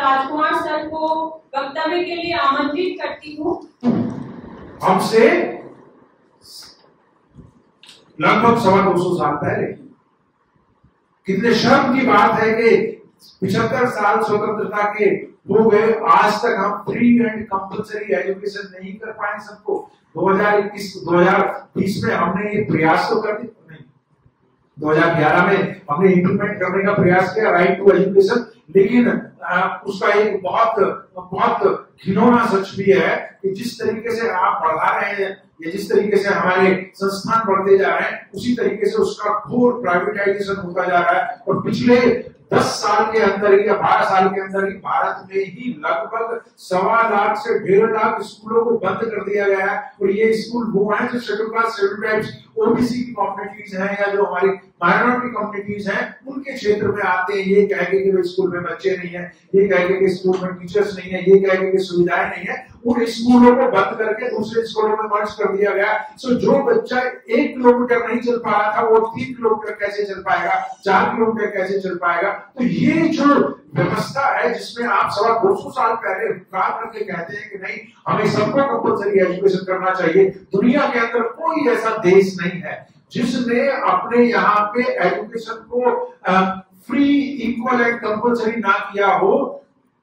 राजकुमार sir को वक्तव्य के लिए आमंत्रित करती हूँ। हमसे लगभग 225 साल पहले। कितने शर्म की बात है कि 75 साल स्वतंत्रता के हो गए, आज तक हम फ्री एंड कंपल्सरी एजुकेशन नहीं कर पाए सबको। 2021-2020 में हमने ये प्रयास तो कर दिया नहीं, 2011 में हमने इम्प्लीमेंट करने का प्रयास किया राइट टू एजुकेशन, लेकिन उसका एक बहुत घिनौना सच भी है कि जिस तरीके से आप बढ़ा रहे हैं या जिस तरीके से हमारे संस्थान बढ़ते जा रहे हैं, उसी तरीके से उसका घोर प्राइवेटाइजेशन होता जा रहा है। और पिछले 10 साल के अंदर या 12 साल के अंदर ही भारत में ही लगभग 1.25 लाख से 1.5 लाख स्कूलों को बंद कर दिया गया है। और ये स्कूल वो हैं जो schedule caste, schedule tribes, OBC की कम्युनिटीज हैं या जो हमारी माइनॉरिटी कम्युनिटीज हैं, उनके क्षेत्र में आते हैं। ये कह के कि स्कूल में बच्चे नहीं है, ये कह के कि स्कूल में टीचर्स नहीं है, ये कह के कि सुविधाएं नहीं है, उन स्कूलों को बंद करके दूसरे स्कूलों में मर्ज कर दिया गया। सो जो बच्चा 1 किलोमीटर नहीं चल पा रहा था, वो 3 किलोमीटर कैसे चल पाएगा, 4 किलोमीटर कैसे चल पाएगा। तो ये जो व्यवस्था है जिसमें आप 250 साल पहले हुक्कार करके कहते हैं कि नहीं, हमें सबको कंपल्सरी एजुकेशन करना चाहिए। दुनिया के अंदर कोई ऐसा देश नहीं है जिसने अपने यहाँ पे एजुकेशन को फ्री, इक्वल एंड कंपल्सरी ना किया हो।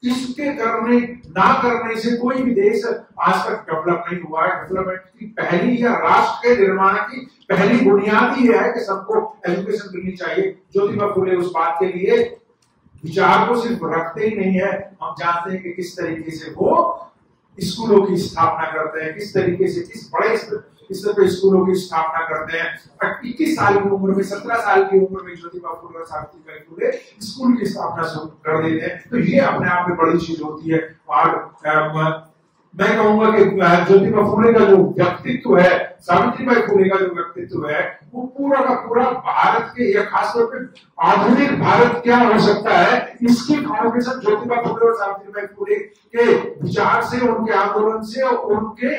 इसके ना करने से कोई भी देश आज तक डेवलप नहीं हुआ है। डेवलपमेंट की पहली या राष्ट्र के निर्माण की पहली बुनियाद ही है कि सबको एजुकेशन मिलनी चाहिए। ज्योतिबा फुले उस बात के लिए विचार को सिर्फ रखते ही नहीं है, हम जानते हैं कि किस तरीके से वो स्कूलों की स्थापना करते हैं, किस तरीके से किस बड़े स्तर पे स्कूलों की स्थापना करते हैं। 21 साल की उम्र में, 17 साल की उम्र में ज्योतिबा फुले और सावित्रीबाई फुले स्कूल की स्थापना शुरू कर देते हैं। तो ये अपने आप में बड़ी चीज होती है। और मैं कहूंगा कि ज्योतिबा फुले का जो व्यक्तित्व है, सावित्रीबाई फुले का जो व्यक्तित्व है, वो पूरा का पूरा भारत के या खासतौर पे आधुनिक भारत क्या हो सकता है, इसकी फाउंडेशन ज्योतिबा फुले और सावित्रीबाई फुले के विचार से, उनके आंदोलन से और उनके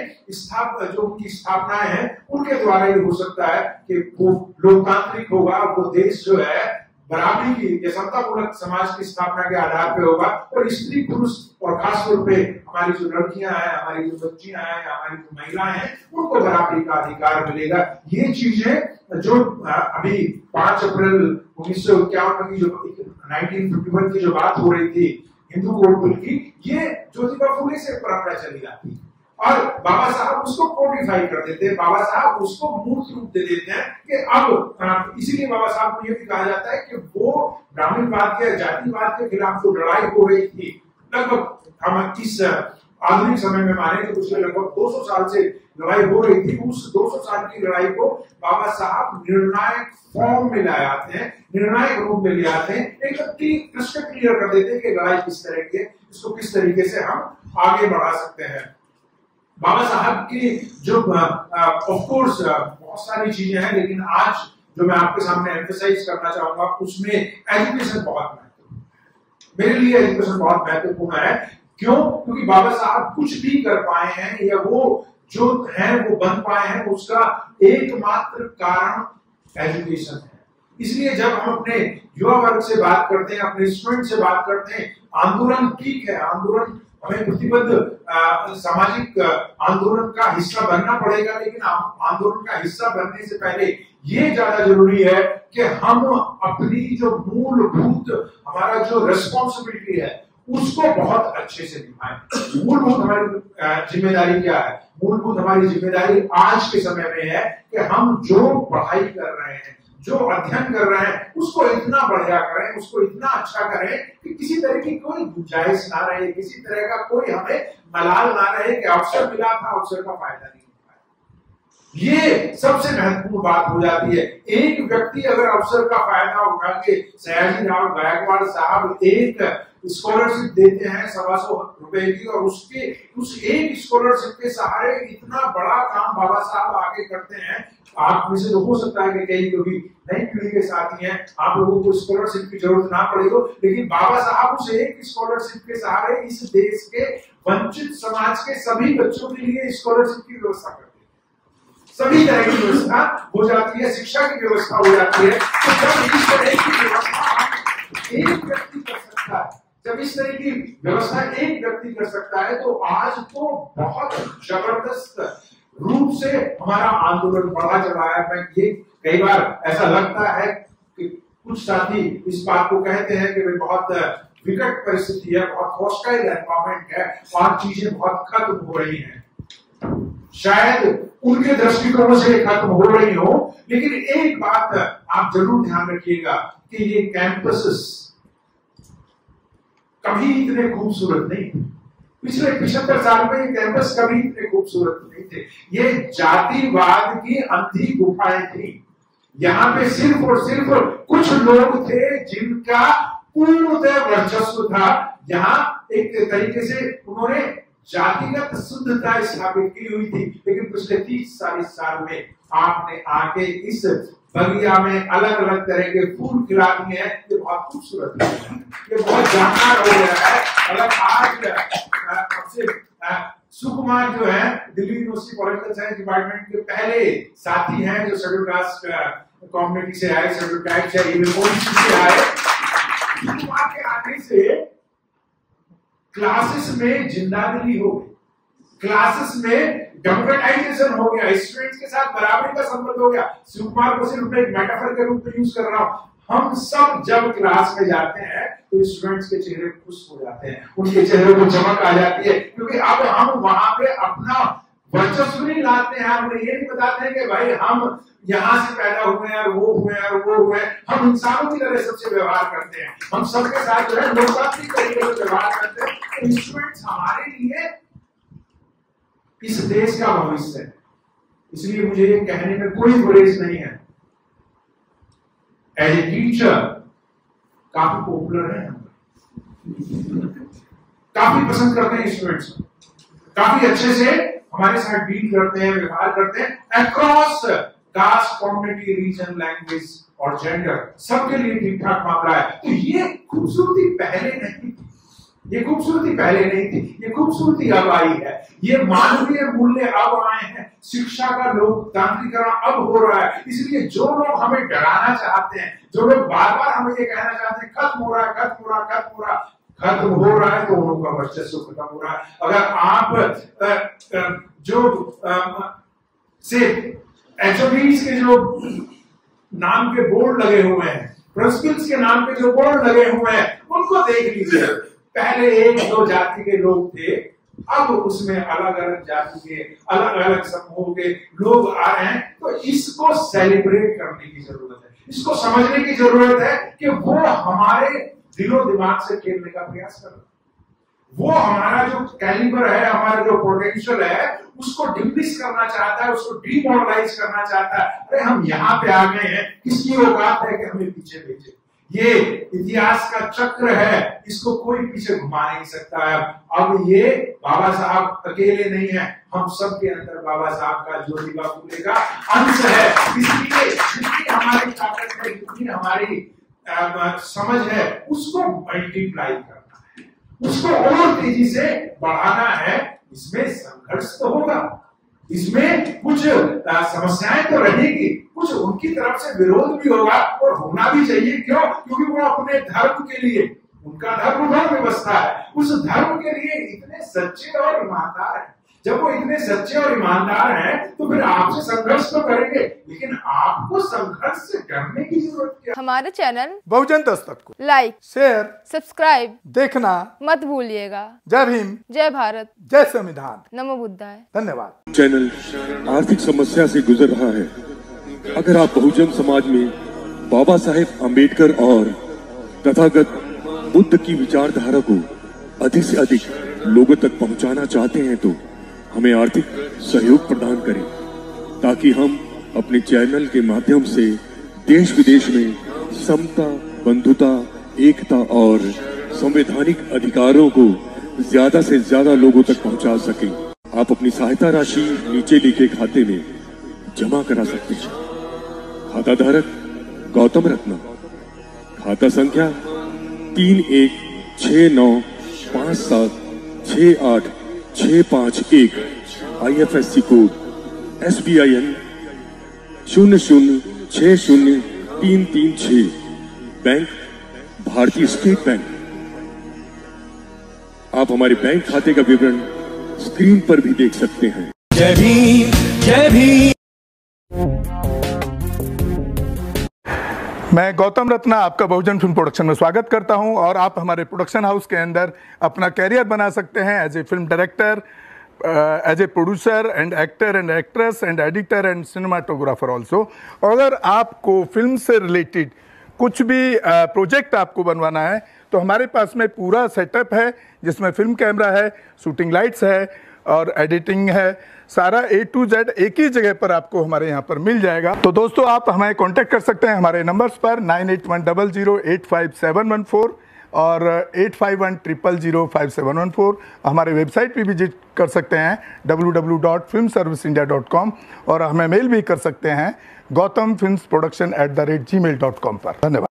उनकी स्थापनाएं हैं, उनके द्वारा ही हो सकता है कि वो लोकतांत्रिक होगा, वो देश जो है बराबरी की या समतापूर्वक समाज की स्थापना के आधार पे होगा। और स्त्री पुरुष और खासतौर पे हमारी जो लड़कियां हैं, हमारी जो बच्चियां हैं, हमारी जो महिलाएं हैं, उनको बराबरी का अधिकार मिलेगा। ये चीजें जो अभी 5 अप्रैल 1951 की जो 1951 की जो बात हो रही थी हिंदू कोड बिल की, ये ज्योतिबा फुले से परंपरा चली आती है और बाबा साहब उसको कोडिफाई कर देते हैं, बाबा साहब उसको मूर्त रूप दे देते हैं कि अब इसीलिए बाबा साहब को यह भी कहा जाता है कि वो ब्राह्मणवाद के, जातिवाद के खिलाफ जो लड़ाई हो रही थी, लगभग हम इस आधुनिक समय में माने तो पिछले लगभग 200 साल से लड़ाई हो रही थी। उस 200 साल की लड़ाई को बाबा साहब निर्णायक फॉर्म में ले आते हैं, निर्णायक रूप में ले आते हैं, एकदम क्लियर कर देते हैं कि लड़ाई किस तरह की है, इसको किस तरीके से हम आगे बढ़ा सकते हैं। बाबा साहब की जो ऑफ कोर्स बहुत सारी चीजें हैं, लेकिन आज जो मैं आपके सामने एम्फसाइज करना चाहूंगा उसमें एजुकेशन बहुत महत्वपूर्ण है। मेरे लिए एजुकेशन बहुत महत्वपूर्ण है। क्यों? क्योंकि बाबा साहब कुछ भी कर पाए हैं या वो जो है वो बन पाए हैं, उसका एकमात्र कारण एजुकेशन है। इसलिए जब हम अपने युवा वर्ग से बात करते हैं, अपने स्टूडेंट से बात करते हैं, आंदोलन ठीक है, आंदोलन हमें प्रतिबद्ध सामाजिक आंदोलन का हिस्सा बनना पड़ेगा, लेकिन आंदोलन का हिस्सा बनने से पहले ये ज्यादा जरूरी है कि हम अपनी जो मूलभूत हमारा जो रिस्पॉन्सिबिलिटी है उसको बहुत अच्छे से निभाएं। मूलभूत हमारी जिम्मेदारी क्या है? मूलभूत हमारी जिम्मेदारी आज के समय में है कि हम जो पढ़ाई कर रहे हैं, जो अध्ययन कर रहे हैं, उसको इतना बढ़िया करें, उसको इतना अच्छा करें कि किसी तरह की कोई गुंजाइश ना रहे, किसी तरह का कोई हमें मलाल ना रहे कि अवसर मिला था, अवसर का फायदा नहीं उठाया। ये सबसे महत्वपूर्ण बात हो जाती है। एक व्यक्ति अगर अवसर का फायदा उठा के, सयाजी राव गायकवाड़ साहब एक स्कॉलरशिप देते हैं 125 रुपए की, और उस एक स्कॉलरशिप के सहारे इतना बड़ा काम बाबा साहब आगे करते हैं। आप में से तो हो सकता है कि कई कभी नई पीढ़ी के साथी हैं, आप लोगों को स्कॉलरशिप की जरूरत ना पड़ी हो, लेकिन बाबा साहब उस एक स्कॉलरशिप के सहारे इस देश के वंचित समाज के सभी बच्चों के लिए स्कॉलरशिप की व्यवस्था करते हैं। सभी तरह की व्यवस्था हो जाती है, शिक्षा की व्यवस्था हो जाती है। तो जब इस तरह की व्यवस्था एक व्यक्ति कर सकता है, जब इस तरह की व्यवस्था एक व्यक्ति कर सकता है तो आज तो बहुत जबरदस्त रूप से हमारा आंदोलन बढ़ा चला है। मैं ये कई बार ऐसा लगता है कि कुछ साथी इस बात को कहते हैं कि भाई बहुत विकट परिस्थिति है, बहुत हॉस्टाइल एनवायरनमेंट है और चीजें बहुत खत्म हो रही हैं। शायद उनके दृष्टिकोण से खत्म हो रही हो, लेकिन एक बात आप जरूर ध्यान रखिएगा कि ये कैंपसेस कभी इतने खूबसूरत नहीं थे। पिछले 75 साल में ये कैंपस कभी इतने खूबसूरत नहीं थे। ये जातिवाद की अंधी गुफाएं थी। यहाँ पे सिर्फ और सिर्फ कुछ लोग थे जिनका पूर्णतः वर्चस्व था। यहाँ एक तरीके से उन्होंने जातिगत शुद्धता स्थापित की हुई थी। लेकिन पिछले 30-40 साल में आपने आके इस बगिया में अलग अलग तरह के फूल खिला दिए हैं। ये बहुत खूबसूरत है, ये बहुत जानदार हो गया है। अगर आज सुकुमार जो है Delhi university political science department के पहले साथी हैं जो शेड्यूल कास्ट कम्युनिटी से आए, शेड्यूल ट्राइब से आए। सुकुमार के आने से क्लासेस में जिंदादिली हो गई, क्लासेस में डेमोक्रेटाइजेशन हो गया, स्टूडेंट्स के साथ बराबरी का संबंध हो गया। सुकुमार को सिर्फ एक मेटाफर के रूप में यूज कर रहा हूं। हम सब जब क्लास में जाते हैं तो स्टूडेंट्स के चेहरे खुश हो जाते हैं, उनके चेहरे को चमक आ जाती है, क्योंकि अब हम वहां पे अपना वर्चस्व नहीं लाते हैं। हम ये नहीं बताते हैं कि भाई हम यहाँ से पैदा हुए हैं और वो हुए और वो हुए। हम इंसानों की तरह सबसे व्यवहार करते हैं, हम सबके साथ जो है लोकतांत्रिक तरीके से व्यवहार करते हैं। इंस्ट्रूमेंट्स हमारे लिए इस देश का भविष्य है, इसलिए मुझे ये कहने में कोई गुरेज नहीं है। एज ए टीचर काफी पॉपुलर है, काफी पसंद करते हैं स्टूडेंट्स, काफी अच्छे से हमारे साथ डील करते हैं, व्यवहार करते हैं across caste, community, region, language और जेंडर, सबके लिए ठीक ठाक मामला है। तो ये खूबसूरती पहले नहीं थी, ये खूबसूरती पहले नहीं थी, ये खूबसूरती अब आई है। ये मानवीय मूल्य अब आए हैं, शिक्षा का लोकतांत्रिकरण अब हो रहा है। इसलिए जो लोग हमें डराना चाहते हैं, जो लोग बार बार हमें ये कहना चाहते हैं खत्म हो रहा है, खत्म हो रहा है, खत्म हो रहा है, खत्म हो रहा है, तो उनका वर्चस्व खत्म हो रहा है। अगर आप जो से एचओडीज के जो नाम के बोर्ड लगे हुए हैं, प्रिंसिपल्स के नाम के जो बोर्ड लगे हुए हैं, उनको देख लीजिए। पहले 1-2 जाति के लोग थे, अब उसमें अलग अलग जाति के, अलग अलग समूह के लोग आ रहे हैं। तो इसको सेलिब्रेट करने की जरूरत है, इसको समझने की जरूरत है कि वो हमारे दिलो दिमाग से खेलने का प्रयास कर रहा है। वो हमारा जो कैलिबर है, हमारा जो पोटेंशियल है, उसको डिमिनिश करना चाहता है, उसको डीमोरलाइज करना चाहता है। अरे हम यहाँ पे आ गए हैं, किसकी औकात है कि हमें पीछे भेजे? ये इतिहास का चक्र है, इसको कोई पीछे घुमा नहीं सकता है। अब ये बाबा साहब अकेले नहीं है, हम सब के अंदर बाबा साहब का, ज्योतिबा फुले का अंश है। इसलिए जितनी हमारी ताकत है, जितनी हमारी समझ है, उसको मल्टीप्लाई करना है, उसको और तेजी से बढ़ाना है। इसमें संघर्ष तो होगा, इसमें कुछ समस्याएं तो रहेगी, कुछ उनकी तरफ से विरोध भी होगा और होना भी चाहिए। क्यों? क्योंकि वो अपने धर्म के लिए, उनका धर्म व्यवस्था है, उस धर्म के लिए इतने सच्चे और ईमानदार हैं। जब वो इतने सच्चे और ईमानदार हैं तो फिर आपसे संघर्ष तो करेंगे, लेकिन आपको संघर्ष से डरने की जरूरत क्या? हमारे चैनल बहुजन दस्तक को लाइक, शेयर, सब्सक्राइब देखना मत भूलिएगा। जय भीम, जय भारत, जय संविधान, नमो बुद्धाय। धन्यवाद। चैनल आर्थिक समस्या से गुजर रहा है। अगर आप बहुजन समाज में बाबा साहेब अम्बेडकर और तथागत बुद्ध की विचारधारा को अधिक से अधिक लोगों तक पहुंचाना चाहते हैं तो हमें आर्थिक सहयोग प्रदान करें, ताकि हम अपने चैनल के माध्यम से देश विदेश में समता, बंधुता, एकता और संवैधानिक अधिकारों को ज्यादा से ज्यादा लोगों तक पहुंचा सकें। आप अपनी सहायता राशि नीचे लिखे खाते में जमा करा सकते हैं। खाता धारक गौतम रत्ना, खाता संख्या 316957686551, IFSC कोड SBIN 0060336, बैंक भारतीय स्टेट बैंक। आप हमारे बैंक खाते का विवरण स्क्रीन पर भी देख सकते हैं। जय भीम, जय भीम। मैं गौतम रत्ना आपका बहुजन फिल्म प्रोडक्शन में स्वागत करता हूं और आप हमारे प्रोडक्शन हाउस के अंदर अपना कैरियर बना सकते हैं as a film director, as a producer and actor and actress and editor and cinematographer also. अगर आपको फिल्म से रिलेटेड कुछ भी प्रोजेक्ट आपको बनवाना है तो हमारे पास में पूरा सेटअप है, जिसमें फिल्म कैमरा है, शूटिंग लाइट्स है और एडिटिंग है। सारा A to Z एक ही जगह पर आपको हमारे यहाँ पर मिल जाएगा। तो दोस्तों आप हमें कांटेक्ट कर सकते हैं हमारे नंबर्स पर 9810085714 और 8510005714। हमारे वेबसाइट पे विजिट कर सकते हैं www.filmserviceindia.com और हमें मेल भी कर सकते हैं gautamfilmsproduction@gmail.com पर। धन्यवाद।